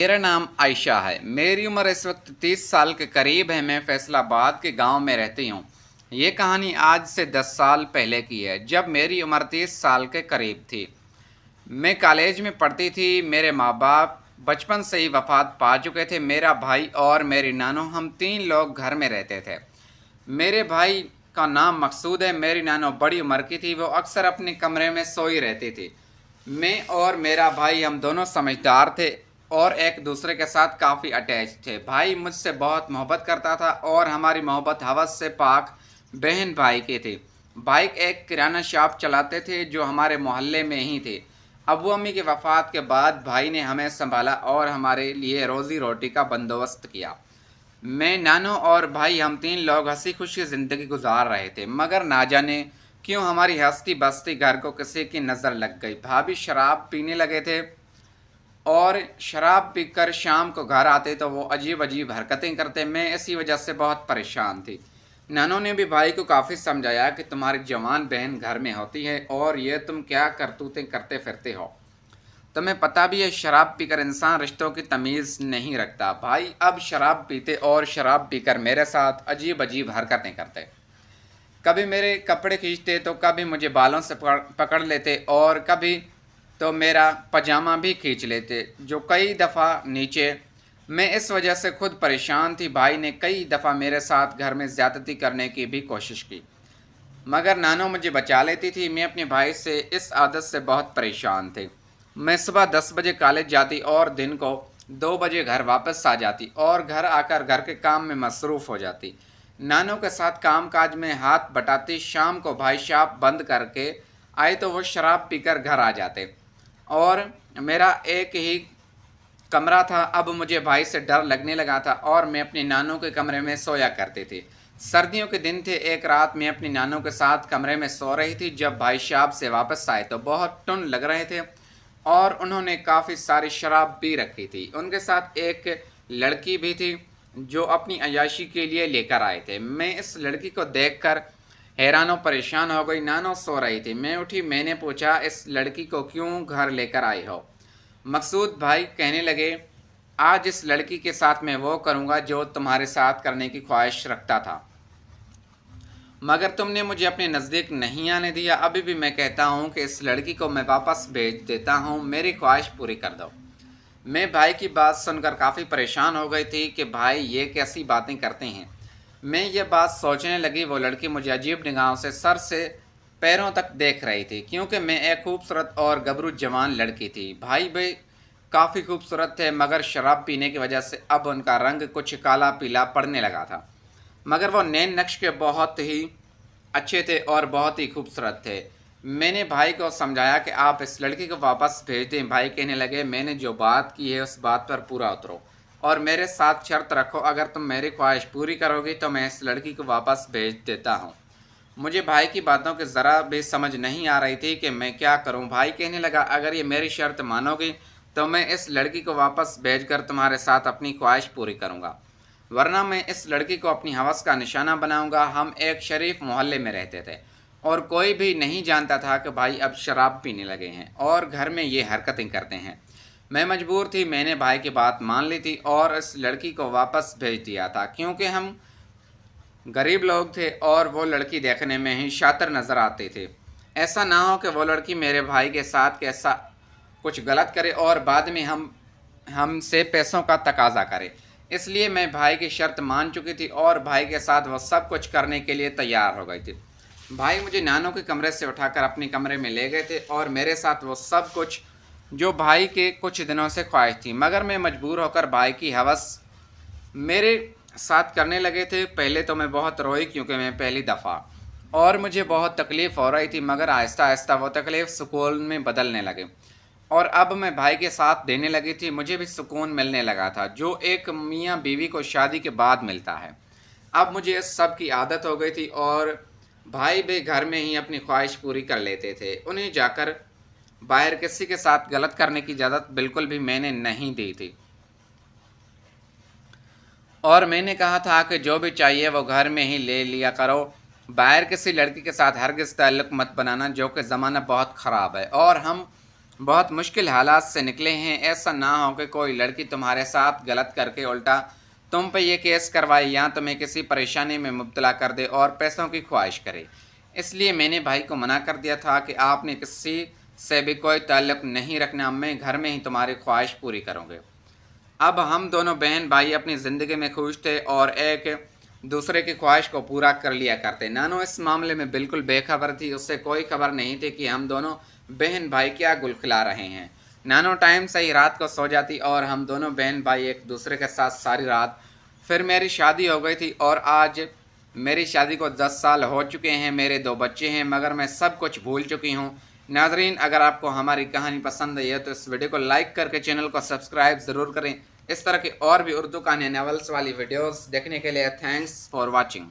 मेरा नाम आयशा है। मेरी उम्र इस वक्त 30 साल के करीब है। मैं फैसलाबाद के गांव में रहती हूँ। ये कहानी आज से 10 साल पहले की है, जब मेरी उम्र 30 साल के करीब थी। मैं कॉलेज में पढ़ती थी। मेरे माँ बाप बचपन से ही वफात पा चुके थे। मेरा भाई और मेरी नानो, हम 3 लोग घर में रहते थे। मेरे भाई का नाम मकसूद है। मेरी नानो बड़ी उम्र की थी। वो अक्सर अपने कमरे में सोई रहती थी। मैं और मेरा भाई, हम दोनों समझदार थे और एक दूसरे के साथ काफ़ी अटैच थे। भाई मुझसे बहुत मोहब्बत करता था और हमारी मोहब्बत हवस से पाक बहन भाई की थी। भाई एक किराना शॉप चलाते थे जो हमारे मोहल्ले में ही थे। अबू अम्मी की वफ़ात के बाद भाई ने हमें संभाला और हमारे लिए रोज़ी रोटी का बंदोबस्त किया। मैं, नानो और भाई, हम 3 लोग हंसी खुशी ज़िंदगी गुजार रहे थे, मगर ना जाने क्यों हमारी हंसती बसती घर को किसी की नज़र लग गई। भाभी शराब पीने लगे थे और शराब पीकर शाम को घर आते तो वो अजीब अजीब हरकतें करते। मैं इसी वजह से बहुत परेशान थी। नानों ने भी भाई को काफ़ी समझाया कि तुम्हारी जवान बहन घर में होती है और ये तुम क्या करतूतें करते फिरते हो। तुम्हें पता भी है, शराब पीकर इंसान रिश्तों की तमीज़ नहीं रखता। भाई अब शराब पीते और शराब पीकर मेरे साथ अजीब अजीब हरकतें करते। कभी मेरे कपड़े खींचते तो कभी मुझे बालों से पकड़ लेते और कभी तो मेरा पजामा भी खींच लेते, जो कई दफ़ा नीचे। मैं इस वजह से खुद परेशान थी। भाई ने कई दफ़ा मेरे साथ घर में ज़्यादती करने की भी कोशिश की, मगर नानो मुझे बचा लेती थी। मैं अपने भाई से इस आदत से बहुत परेशान थी। मैं सुबह 10 बजे कॉलेज जाती और दिन को 2 बजे घर वापस आ जाती और घर आकर घर के काम में मसरूफ़ हो जाती। नानों के साथ काम काज में हाथ बटाती। शाम को भाई शॉप बंद करके आए तो वो शराब पीकर घर आ जाते और मेरा एक ही कमरा था। अब मुझे भाई से डर लगने लगा था और मैं अपनी नानों के कमरे में सोया करती थी। सर्दियों के दिन थे। एक रात मैं अपनी नानों के साथ कमरे में सो रही थी। जब भाई शॉप से वापस आए तो बहुत टुन लग रहे थे और उन्होंने काफ़ी सारी शराब पी रखी थी। उनके साथ एक लड़की भी थी जो अपनी अय्याशी के लिए लेकर आए थे। मैं इस लड़की को देखकर हैरान और परेशान हो गई। नानो सो रही थी। मैं उठी। मैंने पूछा, इस लड़की को क्यों घर लेकर आई हो? मकसूद भाई कहने लगे, आज इस लड़की के साथ मैं वो करूँगा जो तुम्हारे साथ करने की ख्वाहिश रखता था, मगर तुमने मुझे अपने नज़दीक नहीं आने दिया। अभी भी मैं कहता हूँ कि इस लड़की को मैं वापस भेज देता हूँ। मेरी ख्वाहिश पूरी कर दो। मैं भाई की बात सुनकर काफ़ी परेशान हो गई थी कि भाई ये कैसी बातें करते हैं। मैं ये बात सोचने लगी। वो लड़की मुझे अजीब निगाहों से सर से पैरों तक देख रही थी, क्योंकि मैं एक खूबसूरत और गबरू जवान लड़की थी। भाई भी काफ़ी खूबसूरत थे, मगर शराब पीने की वजह से अब उनका रंग कुछ काला पीला पड़ने लगा था। मगर वो नैन नक्श के बहुत ही अच्छे थे और बहुत ही खूबसूरत थे। मैंने भाई को समझाया कि आप इस लड़की को वापस भेज दें। भाई कहने लगे, मैंने जो बात की है उस बात पर पूरा उतरो और मेरे साथ शर्त रखो। अगर तुम मेरी ख्वाहिश पूरी करोगी तो मैं इस लड़की को वापस भेज देता हूँ। मुझे भाई की बातों की ज़रा भी समझ नहीं आ रही थी कि मैं क्या करूं। भाई कहने लगा, अगर ये मेरी शर्त मानोगी तो मैं इस लड़की को वापस भेजकर तुम्हारे साथ अपनी ख्वाहिश पूरी करूंगा, वरना मैं इस लड़की को अपनी हवस का निशाना बनाऊंगा। हम एक शरीफ मोहल्ले में रहते थे और कोई भी नहीं जानता था कि भाई अब शराब पीने लगे हैं और घर में ये हरकतें करते हैं। मैं मजबूर थी। मैंने भाई की बात मान ली थी और इस लड़की को वापस भेज दिया था, क्योंकि हम गरीब लोग थे और वो लड़की देखने में ही शातिर नज़र आते थे। ऐसा ना हो कि वो लड़की मेरे भाई के साथ कैसा कुछ गलत करे और बाद में हमसे पैसों का तकाजा करे। इसलिए मैं भाई की शर्त मान चुकी थी और भाई के साथ वो सब कुछ करने के लिए तैयार हो गई थी। भाई मुझे नानों के कमरे से उठाकर अपने कमरे में ले गए थे और मेरे साथ वो सब कुछ जो भाई के कुछ दिनों से ख्वाहिश थी, मगर मैं मजबूर होकर भाई की हवस मेरे साथ करने लगे थे। पहले तो मैं बहुत रोई, क्योंकि मैं पहली दफ़ा और मुझे बहुत तकलीफ़ हो रही थी, मगर आहिस्ता आहिस्ता वो तकलीफ़ सुकून में बदलने लगे और अब मैं भाई के साथ देने लगी थी। मुझे भी सुकून मिलने लगा था, जो एक मियाँ बीवी को शादी के बाद मिलता है। अब मुझे इस सब की आदत हो गई थी और भाई भी घर में ही अपनी ख्वाहिश पूरी कर लेते थे। उन्हें जाकर बाहर किसी के साथ गलत करने की इजाज़त बिल्कुल भी मैंने नहीं दी थी और मैंने कहा था कि जो भी चाहिए वो घर में ही ले लिया करो। बाहर किसी लड़की के साथ हरगिज़ ताल्लुक़ मत बनाना, जो कि ज़माना बहुत ख़राब है और हम बहुत मुश्किल हालात से निकले हैं। ऐसा ना हो कि कोई लड़की तुम्हारे साथ गलत करके उल्टा तुम पे ये केस करवाए या तुम्हें किसी परेशानी में मुब्तला कर दे और पैसों की ख्वाहिश करे। इसलिए मैंने भाई को मना कर दिया था कि आपने किसी से भी कोई ताल्लुक़ नहीं रखना, मैं घर में ही तुम्हारी ख्वाहिश पूरी करूँगे। अब हम दोनों बहन भाई अपनी ज़िंदगी में खुश थे और एक दूसरे की ख्वाहिश को पूरा कर लिया करते। नानो इस मामले में बिल्कुल बेखबर थी, उससे कोई खबर नहीं थी कि हम दोनों बहन भाई क्या गुल खिला रहे हैं। नानो टाइम से ही रात को सो जाती और हम दोनों बहन भाई एक दूसरे के साथ सारी रात। फिर मेरी शादी हो गई थी और आज मेरी शादी को 10 साल हो चुके हैं, मेरे 2 बच्चे हैं, मगर मैं सब कुछ भूल चुकी हूँ। नाज़रीन, अगर आपको हमारी कहानी पसंद आई है तो इस वीडियो को लाइक करके चैनल को सब्सक्राइब ज़रूर करें। इस तरह की और भी उर्दू कहानी नॉवेल्स वाली वीडियोस देखने के लिए थैंक्स फॉर वाचिंग।